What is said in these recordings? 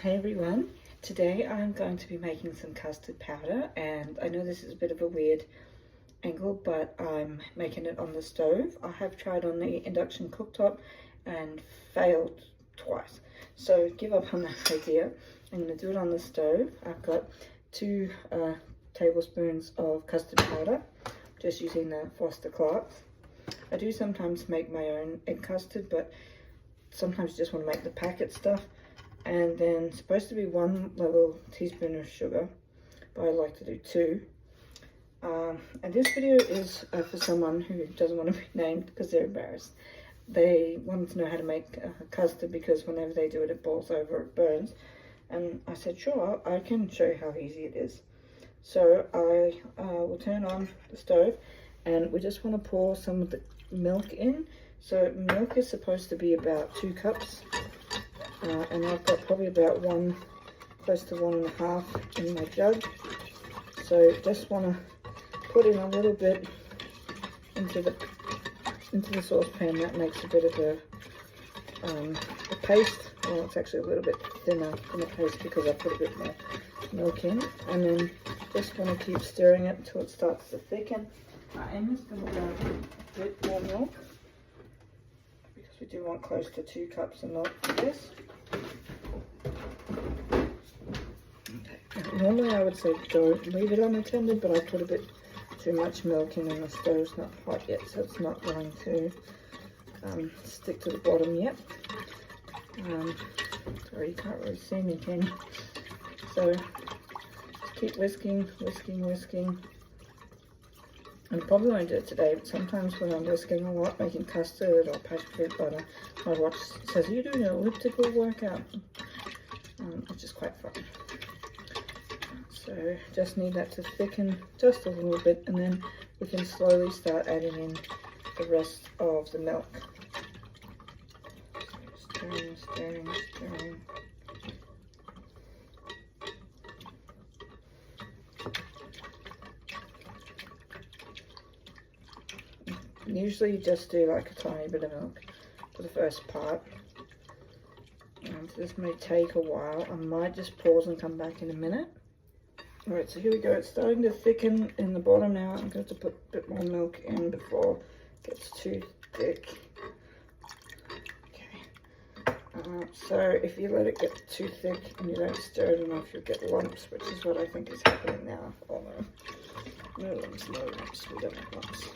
Hey everyone, today I'm going to be making some custard powder, and I know this is a bit of a weird angle, but I'm making it on the stove. I have tried on the induction cooktop and failed twice, so give up on that idea. I'm going to do it on the stove. I've got 2 tablespoons of custard powder, just using the Foster Clarks. I do sometimes make my own egg custard, but sometimes just want to make the packet stuff. And then supposed to be 1 level teaspoon of sugar, but I like to do 2. And this video is for someone who doesn't want to be named because they're embarrassed. They wanted to know how to make custard because whenever they do it, it boils over, it burns. And I said, sure, I can show you how easy it is. So I will turn on the stove, and we just want to pour some of the milk in. So milk is supposed to be about 2 cups. And I've got probably about close to 1.5 in my jug. So just want to put in a little bit into the saucepan. That makes a bit of a paste. Well, it's actually a little bit thinner paste because I put a bit more milk in. And then just want to keep stirring it until it starts to thicken. I am just going to add a bit more milk, because we do want close to 2 cups and not this. Okay. Normally I would say don't leave it unattended, but I put a bit too much milk in and the stove's not hot yet, so it's not going to stick to the bottom yet. Sorry, you can't really see me, can you? So just keep whisking. I probably won't do it today, but sometimes when I'm whisking a lot, making custard or passion fruit butter, my watch says, you're doing an elliptical workout, which is quite fun. So just need that to thicken just a little bit, and then we can slowly start adding in the rest of the milk. So stirring. Usually you just do like a tiny bit of milk for the first part. And this may take a while. I might just pause and come back in a minute. Alright, so here we go. It's starting to thicken in the bottom now. I'm going to put a bit more milk in before it gets too thick. Okay. So if you let it get too thick and you don't stir it enough, you'll get lumps, which is what I think is happening now. Oh no. No lumps. We don't have lumps.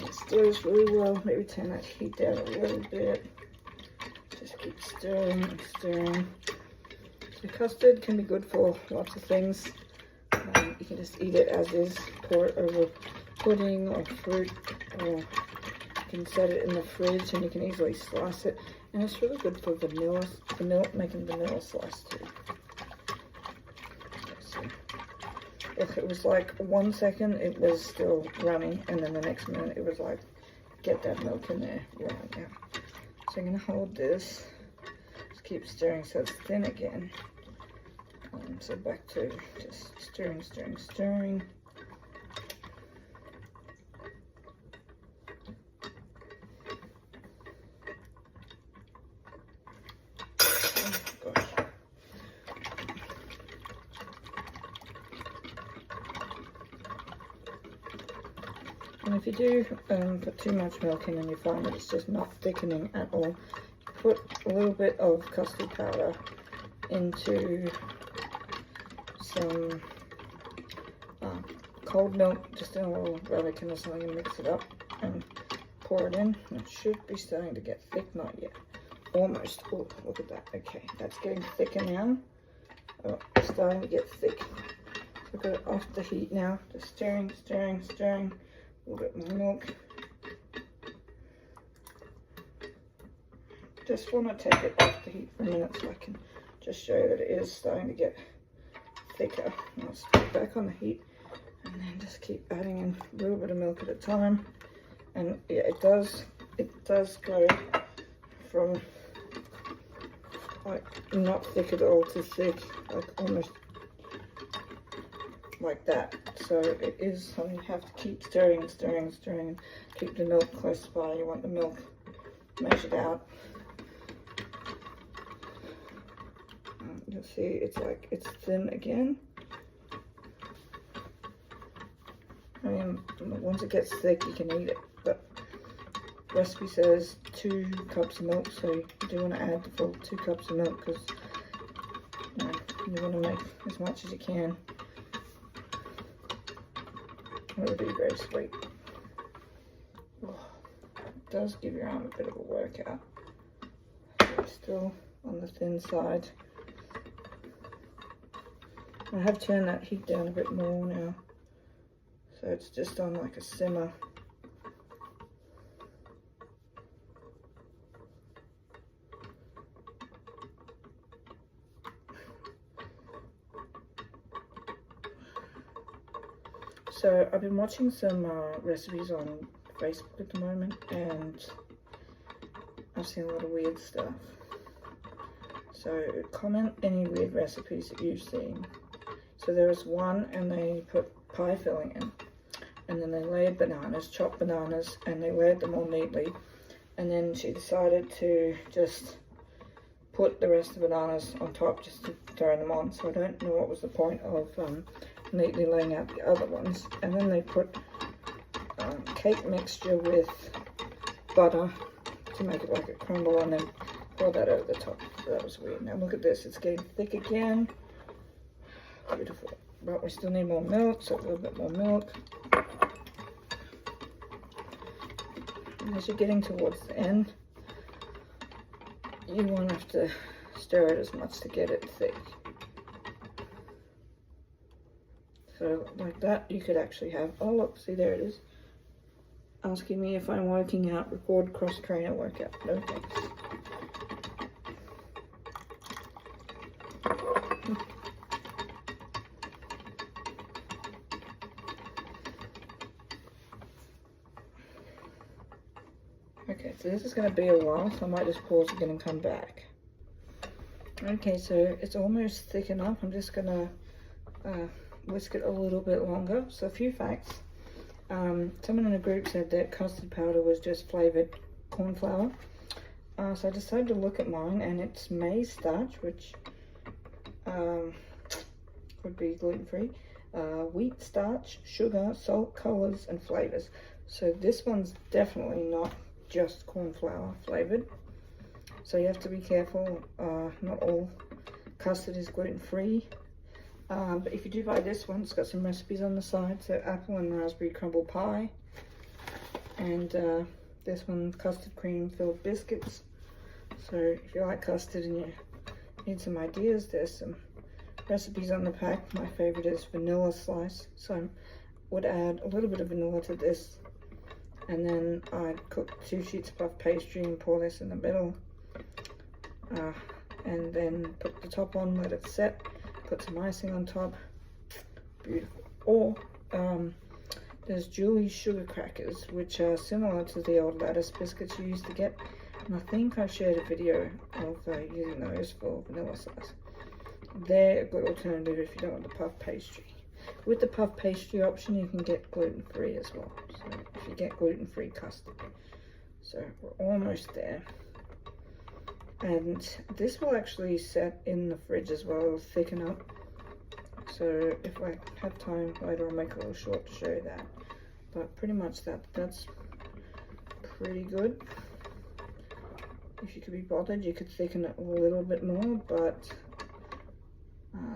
It stirs really well. Maybe turn that heat down a little bit. Just keep stirring and stirring. The custard can be good for lots of things. You can just eat it as is, pour it over pudding or fruit, or you can set it in the fridge and you can easily slice it. And it's really good for making vanilla slice too. If it was like 1 second, it was still running, and then the next minute it was like, get that milk in there right now. So I'm going to hold this, just keep stirring so it's thin again. So back to just stirring. Oh, gosh. And if you do put too much milk in and you find that it's just not thickening at all, put a little bit of custard powder into some cold milk, just in a little ramekin or something, and mix it up and pour it in. And it should be starting to get thick, not yet. Almost. Oh, look at that. Okay, that's getting thicker now. Oh, it's starting to get thick. So got it off the heat now. Just stirring. A little bit more milk. Just want to take it off the heat for a minute so I can just show you that it is starting to get thicker. Now let's put it back on the heat and then just keep adding in a little bit of milk at a time. And yeah, it does go from like not thick at all to thick, like almost like that. So it is something you have to keep stirring and keep the milk close by. You want the milk measured out. you'll see it's thin again. I mean, once it gets thick, you can eat it, but the recipe says 2 cups of milk, so you do want to add the full 2 cups of milk, because you want to make as much as you can. It will be very sweet. Oh, it does give your arm a bit of a workout. So it's still on the thin side. I have turned that heat down a bit more now, so it's just on like a simmer. So I've been watching some recipes on Facebook at the moment, and I've seen a lot of weird stuff. So comment any weird recipes that you've seen. So there was one, and they put pie filling in, and then they layered bananas, chopped bananas, and they layered them all neatly. And then she decided to just put the rest of the bananas on top, just to throw them on. So I don't know what was the point of neatly laying out the other ones. And then they put cake mixture with butter to make it like a crumble, and then pour that over the top. So that was weird. Now look at this, it's getting thick again. Beautiful. But we still need more milk, so a little bit more milk. And as you're getting towards the end, you won't have to stir it as much to get it thick. So like that, you could actually have, oh look, see, there it is. Asking me if I'm working out, record cross trainer workout. No thanks. Okay, so this is going to be a while, so I might just pause again and come back. Okay, so it's almost thick enough. I'm just going to whisk it a little bit longer. So a few facts. Someone in the group said that custard powder was just flavored corn flour. So I decided to look at mine, and it's maize starch, which would be gluten-free, wheat starch, sugar, salt, colors, and flavors. So this one's definitely not just corn flour flavored. So you have to be careful. Not all custard is gluten-free. But if you do buy this one, it's got some recipes on the side. So apple and raspberry crumble pie. And this one, custard cream filled biscuits. So if you like custard and you need some ideas, there's some recipes on the pack. My favorite is vanilla slice. So I would add a little bit of vanilla to this. And then I'd cook 2 sheets of puff pastry and pour this in the middle. And then put the top on, let it set. Put some icing on top. Beautiful. Or there's Julie's sugar crackers, which are similar to the old lattice biscuits you used to get. And I think I shared a video of using those for vanilla slice. They're a good alternative if you don't want the puff pastry. With the puff pastry option, you can get gluten-free as well. So if you get gluten-free custard. So we're almost there. And this will actually set in the fridge as well. It'll thicken up. So if I have time later, I'll make a little short to show you that. But pretty much that's pretty good. If you could be bothered, you could thicken it a little bit more, but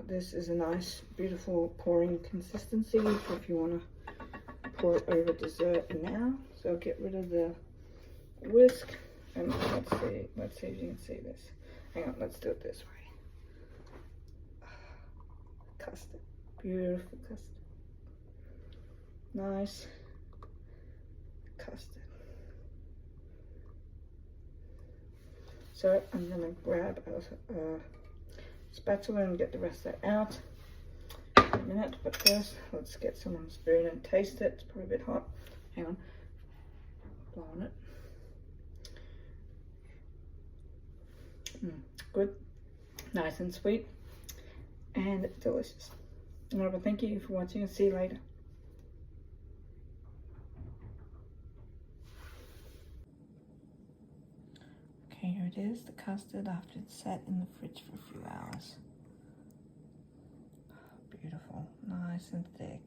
this is a nice, beautiful pouring consistency if you want to pour it over dessert now. So I'll get rid of the whisk. And let's see if you can see this. Hang on, let's do it this way. Custard, beautiful custard. Nice custard. So I'm gonna grab a spatula and get the rest of that out in a minute. But first, let's get someone's spoon and taste it. It's probably a bit hot. Hang on, blow on it. Good, nice and sweet, and delicious. Alright, well, thank you for watching, and see you later. Okay, here it is, the custard after it's sat in the fridge for a few hours. nice and thick.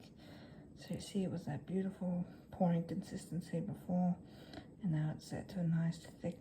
So you see it was that beautiful pouring consistency before, and now it's set to a nice thick